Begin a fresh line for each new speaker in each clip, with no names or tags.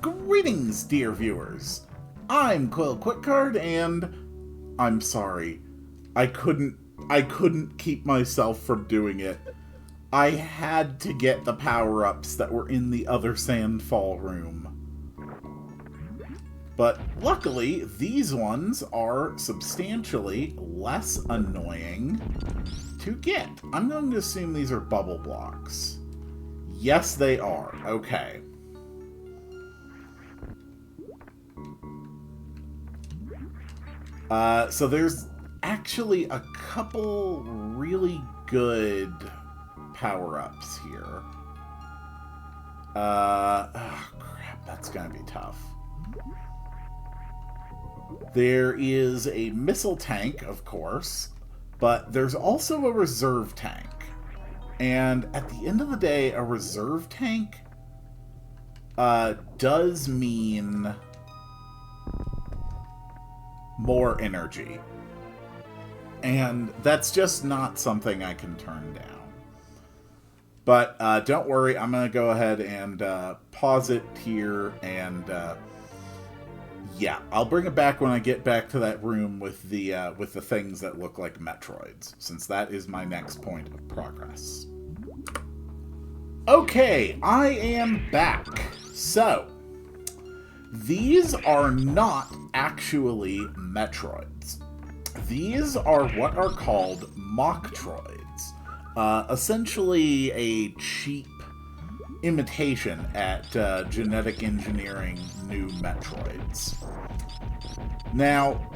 Greetings, dear viewers. I'm Quill Quickcard, and I'm sorry. I couldn't keep myself from doing it. I had to get the power-ups that were in the other Sandfall room. But luckily, these ones are substantially less annoying to get. I'm going to assume these are bubble blocks. Yes, they are. Okay. So there's actually a couple really good power-ups here. Oh crap, that's gonna be tough. There is a missile tank, of course, but there's also a reserve tank. And at the end of the day, a reserve tank does mean more energy. And that's just not something I can turn down. But don't worry, I'm going to go ahead and pause it here, and yeah, I'll bring it back when I get back to that room with the things that look like Metroids, since that is my next point of progress. Okay, I am back. So, these are not actually Metroids. These are what are called mocktroids. Essentially a cheap imitation at genetic engineering new Metroids. Now,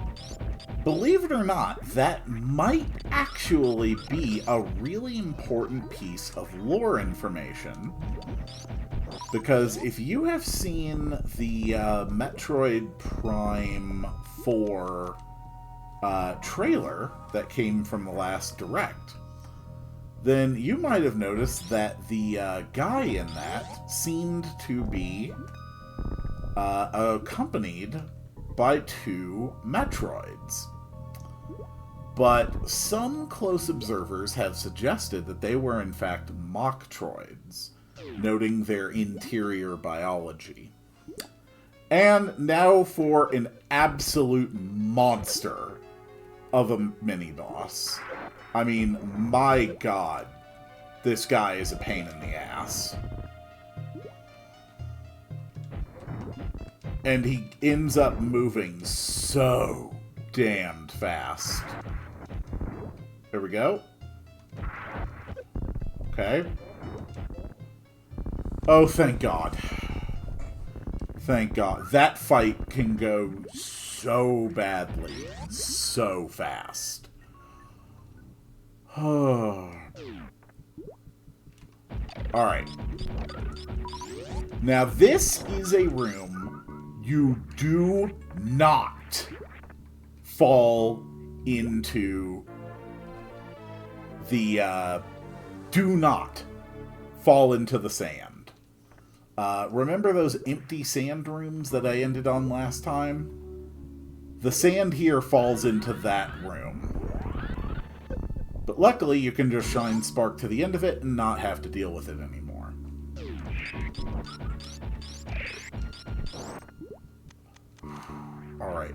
believe it or not, that might actually be a really important piece of lore information. Because if you have seen the Metroid Prime 4 trailer that came from the last Direct, then you might have noticed that the guy in that seemed to be accompanied by two Metroids. But some close observers have suggested that they were in fact mocktroids, noting their interior biology. And now for an absolute monster of a mini-boss. I mean, my god, this guy is a pain in the ass. And he ends up moving so damned fast. There we go. Okay. Oh, thank God. Thank God. That fight can go so badly, so fast. Alright. Now, this is a room you do not fall into the, do not fall into the sand. Remember those empty sand rooms that I ended on last time? The sand here falls into that room. But luckily, you can just shine Spark to the end of it and not have to deal with it anymore. Alright.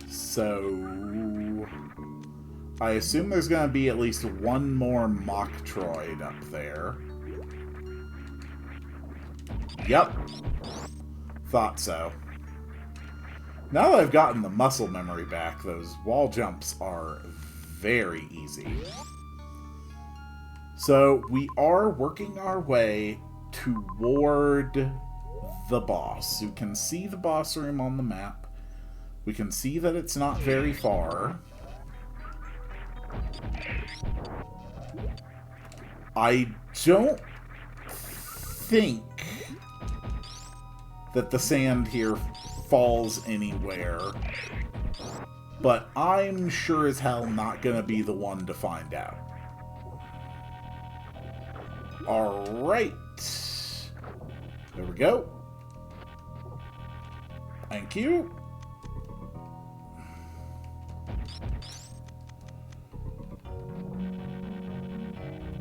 So, I assume there's going to be at least one more mocktroid up there. Yep. Thought so. Now that I've gotten the muscle memory back, those wall jumps are very easy. So, we are working our way toward the boss. You can see the boss room on the map. We can see that it's not very far. I don't think that the sand here falls anywhere, but I'm sure as hell not gonna be the one to find out. Alright. There we go. Thank you.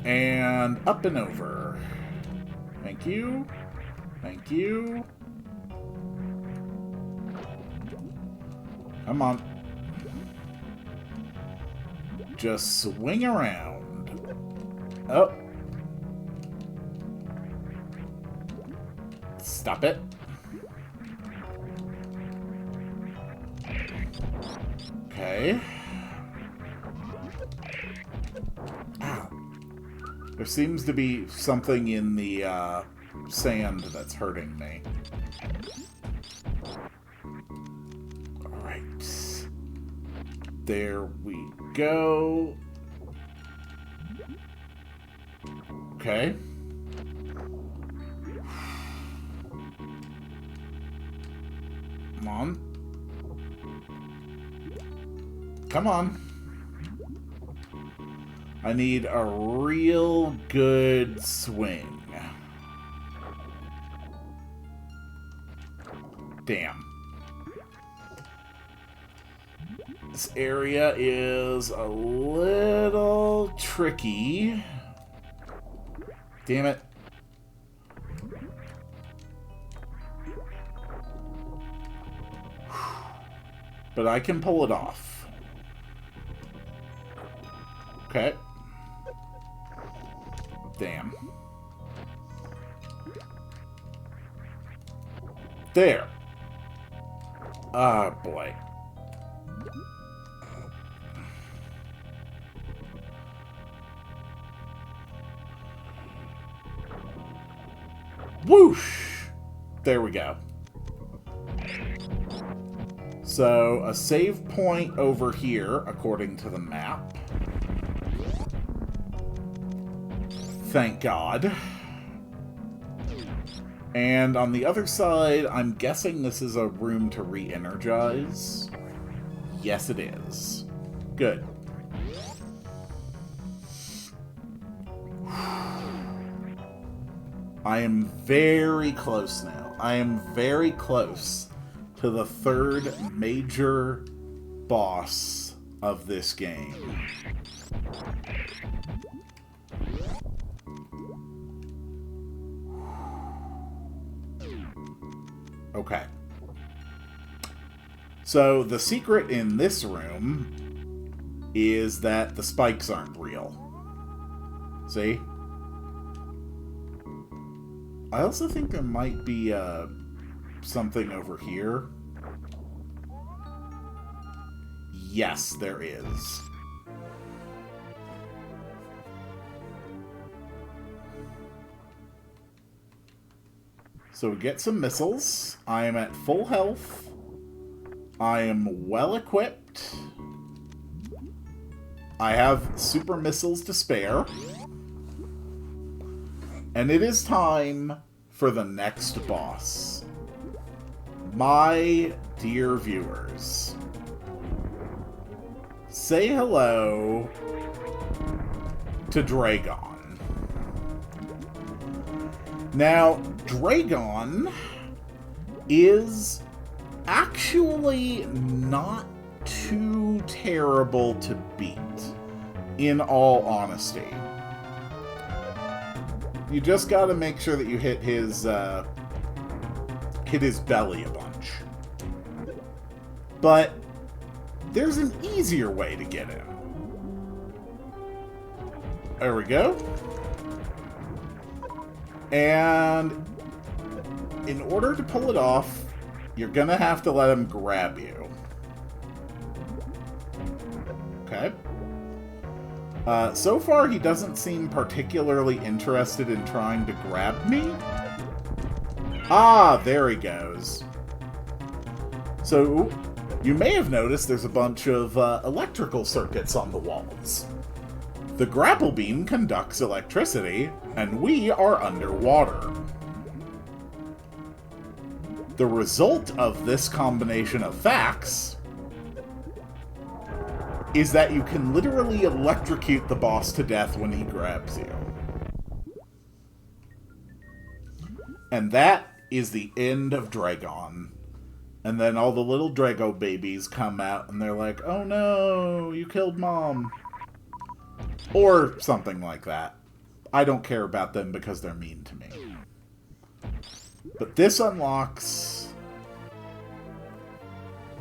And up and over. Thank you. Thank you. Come on. Just swing around. Oh. Stop it. Okay. Ow. There seems to be something in the sand that's hurting me. Alright. There we go. Okay. Come on. Come on. I need a real good swing. Damn. This area is a little tricky. Damn it. But I can pull it off. Okay. Damn. There. Ah, boy. Whoosh! There we go. So, a save point over here, according to the map. Thank God. And on the other side, I'm guessing this is a room to re-energize. Yes, it is. Good. I am very close now. I am very close to the third major boss of this game. Okay. So, the secret in this room is that the spikes aren't real. See? I also think there might be something over here. Yes, there is. So we get some missiles. I am at full health. I am well equipped. I have super missiles to spare. And it is time for the next boss. My dear viewers, say hello to Dragon. Now, Dragon is actually not too terrible to beat, in all honesty. You just gotta make sure that you hit his belly a bunch. But there's an easier way to get him. There we go. And in order to pull it off, you're gonna have to let him grab you. Okay. So far, he doesn't seem particularly interested in trying to grab me. Ah, there he goes. So, you may have noticed there's a bunch of electrical circuits on the walls. The grapple beam conducts electricity, and we are underwater. The result of this combination of facts is that you can literally electrocute the boss to death when he grabs you. And that is the end of Dragon. And then all the little Drago babies come out and they're like, oh no, you killed Mom. Or something like that. I don't care about them because they're mean to me. But this unlocks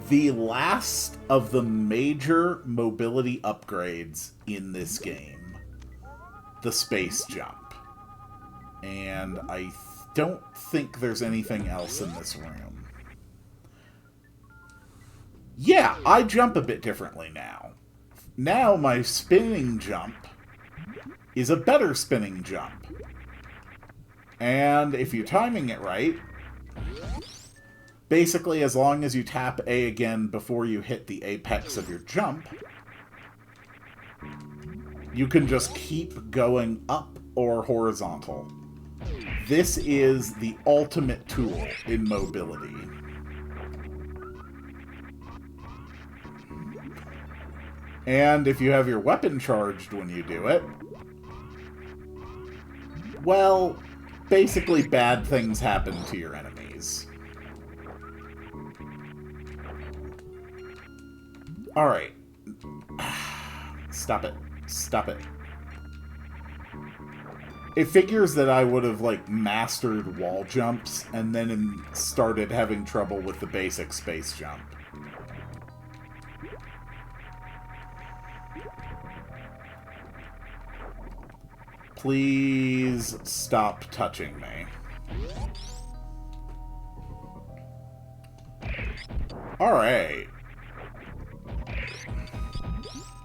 the last of the major mobility upgrades in this game, the space jump. And I don't think there's anything else in this room. Yeah, I jump a bit differently now. Now my spinning jump is a better spinning jump. And if you're timing it right, basically as long as you tap A again before you hit the apex of your jump, you can just keep going up or horizontal. This is the ultimate tool in mobility. And if you have your weapon charged when you do it, well, basically bad things happen to your enemies. Alright. Stop it. Stop it. It figures that I would have, like, mastered wall jumps and then started having trouble with the basic space jump. Please stop touching me. Alright.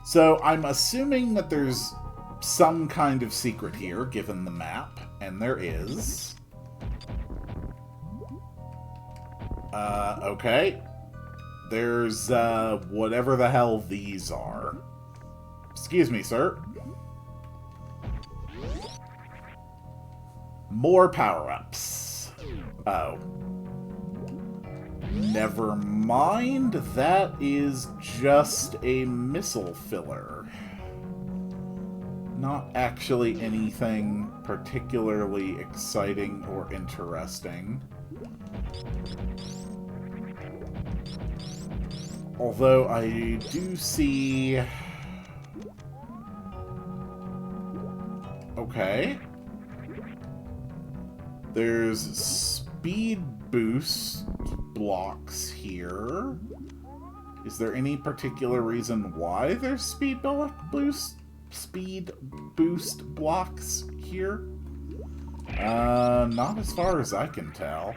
So I'm assuming that there's some kind of secret here, given the map, and there is. Okay. There's, whatever the hell these are. Excuse me, sir. More power-ups. Oh. Never mind. That is just a missile filler. Not actually anything particularly exciting or interesting. Although I do see... Okay. There's speed boost blocks here. Is there any particular reason why there's speed boost blocks here? Not as far as I can tell.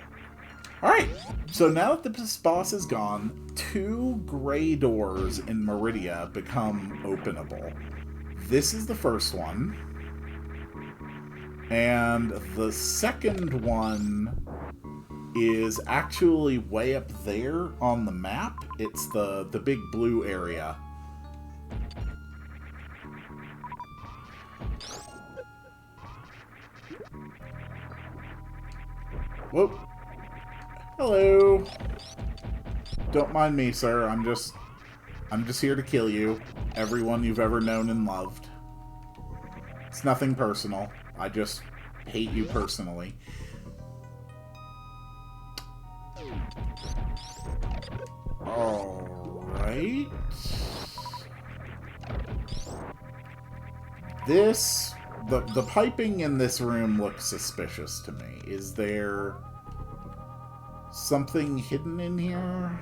Alright, so now that this boss is gone, 2 gray doors in Meridia become openable. This is the first one. And the second one is actually way up there on the map. It's the big blue area. Whoop. Hello. Don't mind me, sir. I'm just here to kill you. Everyone you've ever known and loved. It's nothing personal. I just hate you personally. Alright. The piping in this room looks suspicious to me. Is there something hidden in here?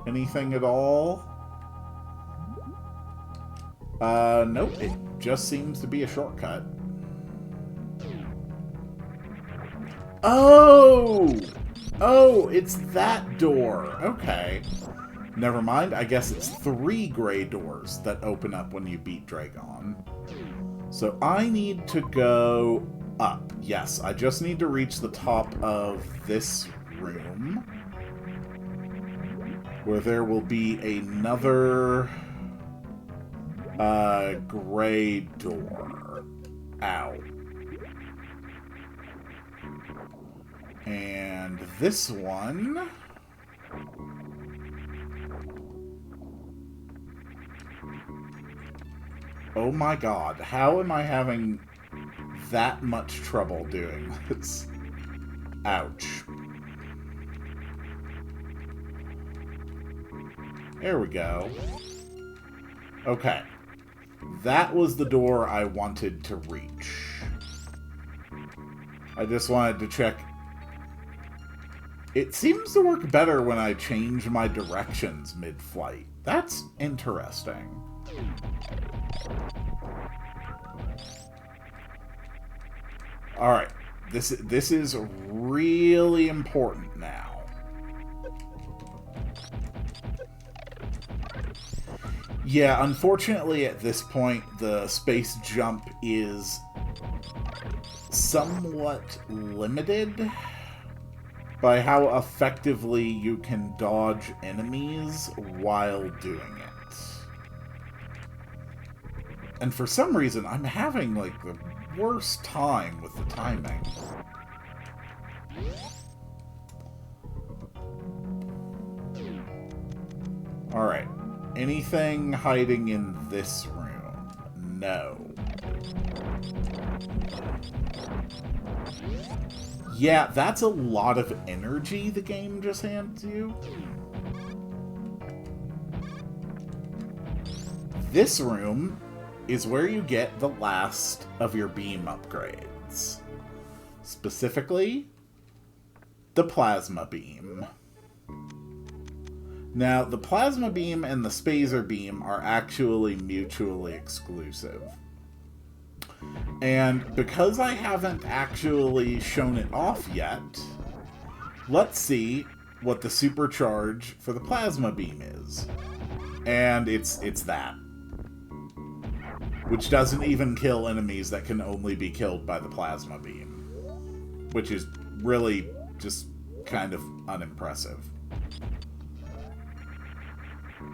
Anything at all? Nope. It just seems to be a shortcut. Oh! Oh, it's that door. Okay. Never mind. I guess it's 3 gray doors that open up when you beat Dragon. So I need to go up. Yes, I just need to reach the top of this room, where there will be another gray door. Ow. And this one... Oh my god, how am I having that much trouble doing this? Ouch. There we go. Okay. That was the door I wanted to reach. I just wanted to check It seems to work better when I change my directions mid-flight. That's interesting. Alright, this is really important now. Yeah, unfortunately at this point, the space jump is somewhat limited by how effectively you can dodge enemies while doing it. And for some reason, I'm having, like, the worst time with the timing. Alright. Anything hiding in this room? No. Yeah, that's a lot of energy the game just hands you. This room is where you get the last of your beam upgrades. Specifically, the plasma beam. Now, the plasma beam and the spacer beam are actually mutually exclusive. And because I haven't actually shown it off yet, let's see what the supercharge for the plasma beam is. And it's that. Which doesn't even kill enemies that can only be killed by the plasma beam. Which is really just kind of unimpressive.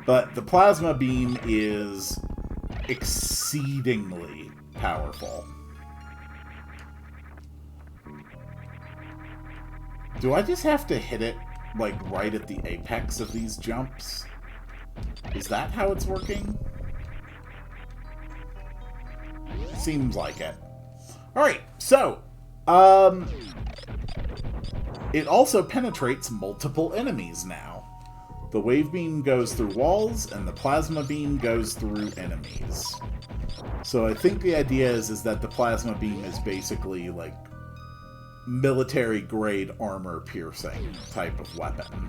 But the plasma beam is exceedingly powerful. Do I just have to hit it, like, right at the apex of these jumps? Is that how it's working? Seems like it. Alright, so, it also penetrates multiple enemies now. The wave beam goes through walls, and the plasma beam goes through enemies. So I think the idea is that the plasma beam is basically, like, military-grade armor-piercing type of weapon.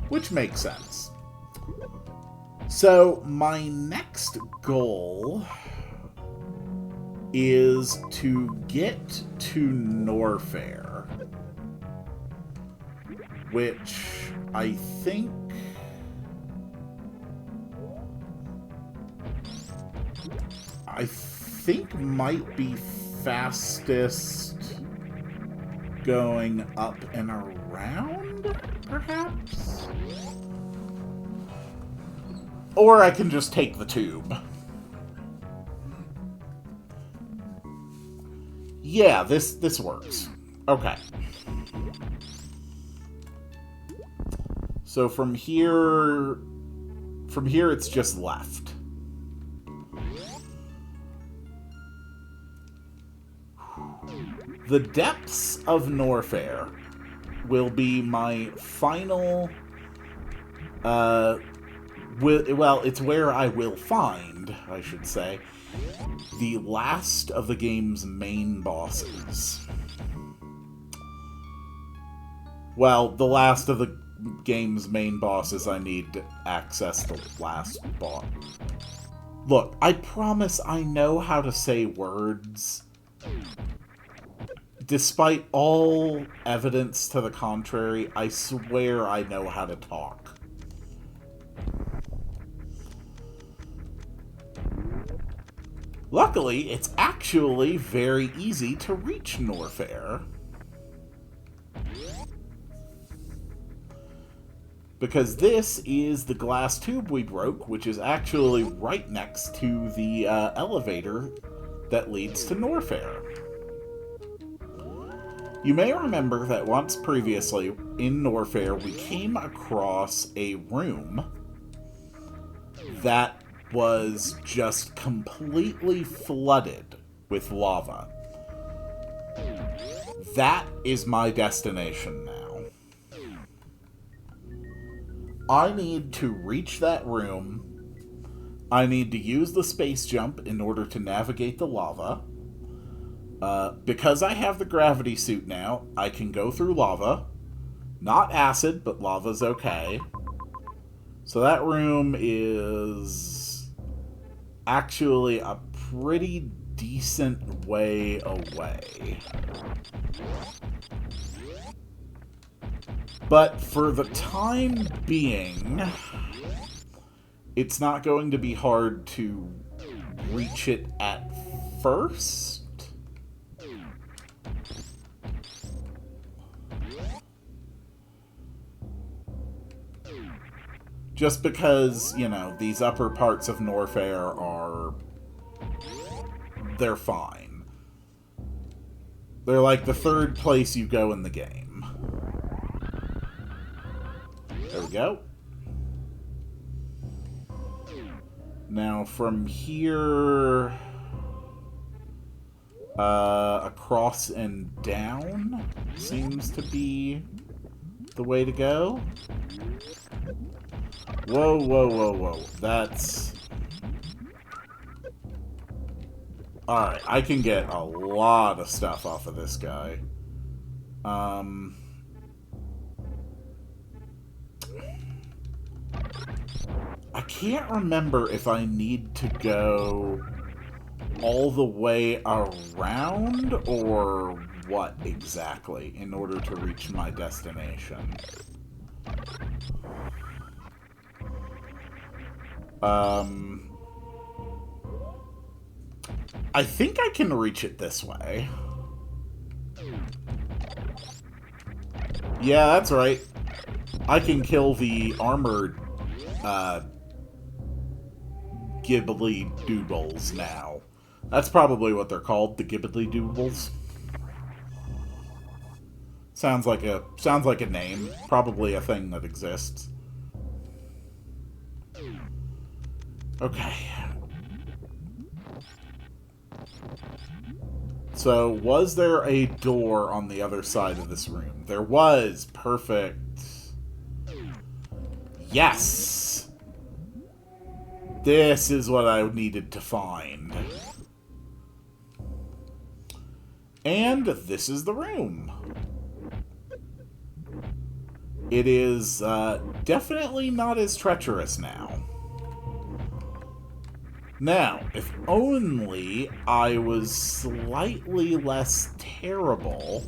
Which makes sense. So, my next goal is to get to Norfair. Which I think might be fastest going up and around, perhaps? Or I can just take the tube. Yeah, this works. Okay. So from here it's just left. The depths of Norfair will be my final, well, it's where I will find, I should say, the last of the game's main bosses. Well, the last of the game's main bosses I need to access the last boss. Look, I promise I know how to say words. Despite all evidence to the contrary, I swear I know how to talk. Luckily, it's actually very easy to reach Norfair. Because this is the glass tube we broke, which is actually right next to the elevator that leads to Norfair. You may remember that once previously, in Norfair, we came across a room that was just completely flooded with lava. That is my destination now. I need to reach that room. I need to use the space jump in order to navigate the lava. Because I have the gravity suit now, I can go through lava, Not acid, but lava's okay. So that room is actually a pretty decent way away. But for the time being, it's not going to be hard to reach it at first. Just because, you know, these upper parts of Norfair are... they're fine. They're like the third place you go in the game. There we go. Now, from here... across and down seems to be the way to go. Whoa, whoa, whoa, whoa. That's... Alright, I can get a lot of stuff off of this guy. I can't remember if I need to go all the way around or what exactly in order to reach my destination. I think I can reach it this way. Yeah, that's right. I can kill the armored, Gibbly Doobles now. That's probably what they're called, the Gibbly Doobles. Sounds like a name. Probably a thing that exists. Okay. So, was there a door on the other side of this room? There was. Perfect. Yes! This is what I needed to find. And this is the room. It is definitely not as treacherous now. Now, if only I was slightly less terrible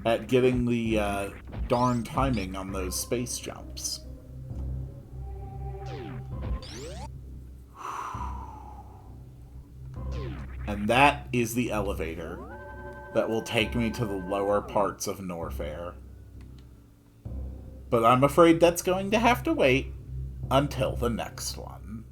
at getting the darn timing on those space jumps. And that is the elevator that will take me to the lower parts of Norfair. But I'm afraid that's going to have to wait until the next one.